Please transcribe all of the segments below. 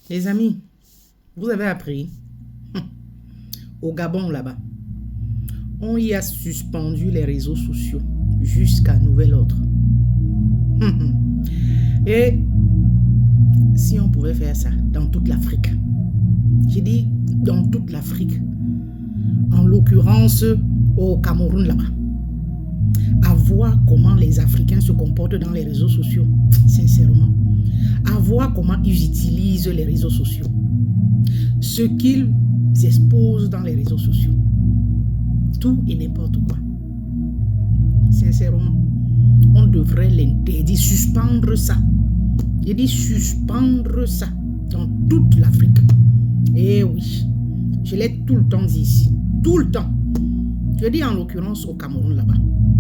Les amis, vous avez appris, au Gabon là-bas, on y a suspendu les réseaux sociaux jusqu'à nouvel ordre. Et si on pouvait faire ça dans toute l'Afrique, j'ai dit dans toute l'Afrique, en l'occurrence au Cameroun là-bas, à voir comment les Africains se comportent dans les réseaux sociaux, sincèrement, à voir comment ils utilisent les réseaux sociaux, ce qu'ils exposent dans les réseaux sociaux, tout et n'importe quoi. Sincèrement, on devrait l'interdire, suspendre ça. J'ai dit suspendre ça dans toute l'Afrique. Eh oui, je l'ai tout le temps dit ici, tout le temps. Je dis en l'occurrence au Cameroun là-bas.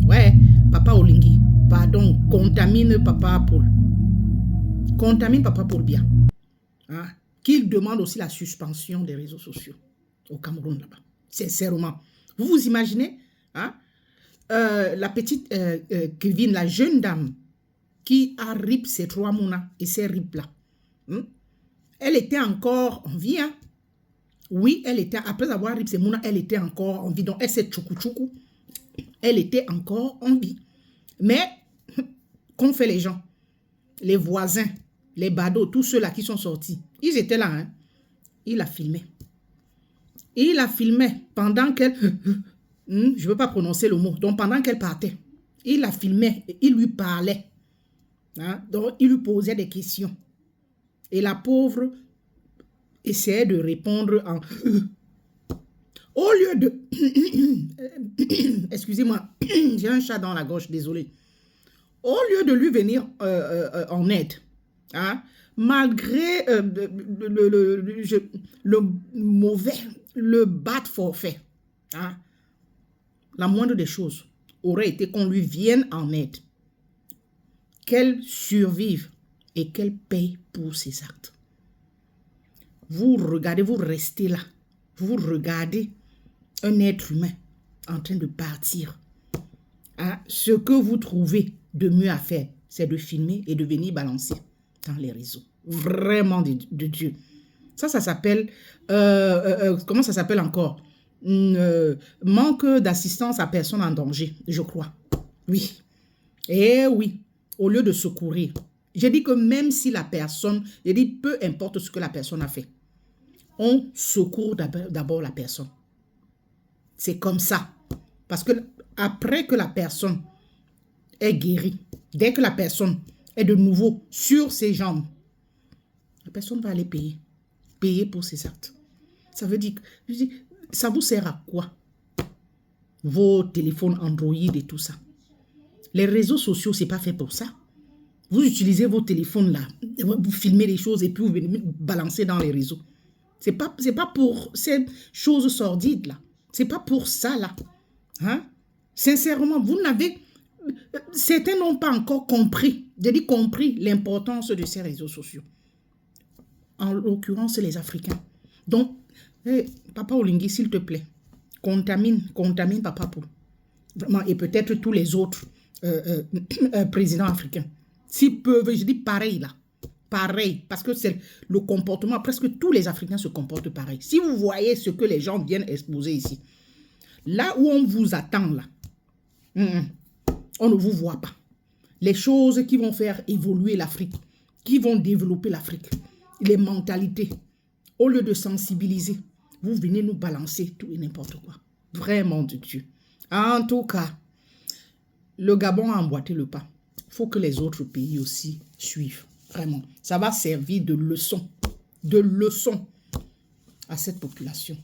Ouais, Papa Olingi, pardon, contamine Papa Paul. Contamine Papa Paul bien. Hein? Qu'il demande aussi la suspension des réseaux sociaux au Cameroun là-bas. Sincèrement. Vous vous imaginez, hein? La petite Kevin, la jeune dame qui a rip ses 3 mounas et ces rips là. Elle était encore en vie, hein? Oui, elle était, après avoir rip ses mounas, elle était encore en vie. Donc, elle s'est tchoukou. Elle était encore en vie. Mais, qu'ont fait les gens? Les voisins, les badauds, tous ceux-là qui sont sortis, ils étaient là, hein? Il la filmait. Il la filmait pendant qu'elle... je ne veux pas prononcer le mot. Donc, pendant qu'elle partait, il la filmait et il lui parlait. Hein? Donc, il lui posait des questions. Et la pauvre essayait de répondre en... Au lieu de... Excusez-moi, j'ai un chat dans la gorge, désolé. Au lieu de lui venir en aide, hein, malgré le mauvais, le bad forfait, hein, la moindre des choses aurait été qu'on lui vienne en aide, qu'elle survive et qu'elle paye pour ses actes. Vous regardez, vous restez là, vous regardez un être humain en train de partir. Hein, ce que vous trouvez de mieux à faire, c'est de filmer et de venir balancer dans les réseaux. Vraiment de Dieu. Ça s'appelle... comment ça s'appelle encore? Manque d'assistance à personne en danger, je crois. Oui. Eh oui. Au lieu de secourir. J'ai dit que même si la personne... J'ai dit peu importe ce que la personne a fait. On secourt d'abord la personne. C'est comme ça. Parce que après que la personne est guérie, dès que la personne est de nouveau sur ses jambes, la personne va aller payer. Payer pour ses actes. Ça veut dire, ça vous sert à quoi? Vos téléphones Android et tout ça. Les réseaux sociaux, c'est pas fait pour ça. Vous utilisez vos téléphones là, vous filmez les choses et puis vous venez balancer dans les réseaux. C'est pas pour ces choses sordides là. C'est pas pour ça là. Hein? Sincèrement, vous n'avez... Certains n'ont pas encore compris, j'ai dit compris l'importance de ces réseaux sociaux. En l'occurrence, les Africains. Donc, Papa Olingi, s'il te plaît, contamine Papa Paul. Vraiment, et peut-être tous les autres présidents africains. S'ils peuvent, je dis pareil là. Pareil, parce que c'est le comportement, presque tous les Africains se comportent pareil. Si vous voyez ce que les gens viennent exposer ici, là où on vous attend là, on ne vous voit pas. Les choses qui vont faire évoluer l'Afrique, qui vont développer l'Afrique, les mentalités, au lieu de sensibiliser, vous venez nous balancer tout et n'importe quoi. Vraiment de Dieu. En tout cas, le Gabon a emboîté le pas. Il faut que les autres pays aussi suivent. Vraiment. Ça va servir de leçon à cette population.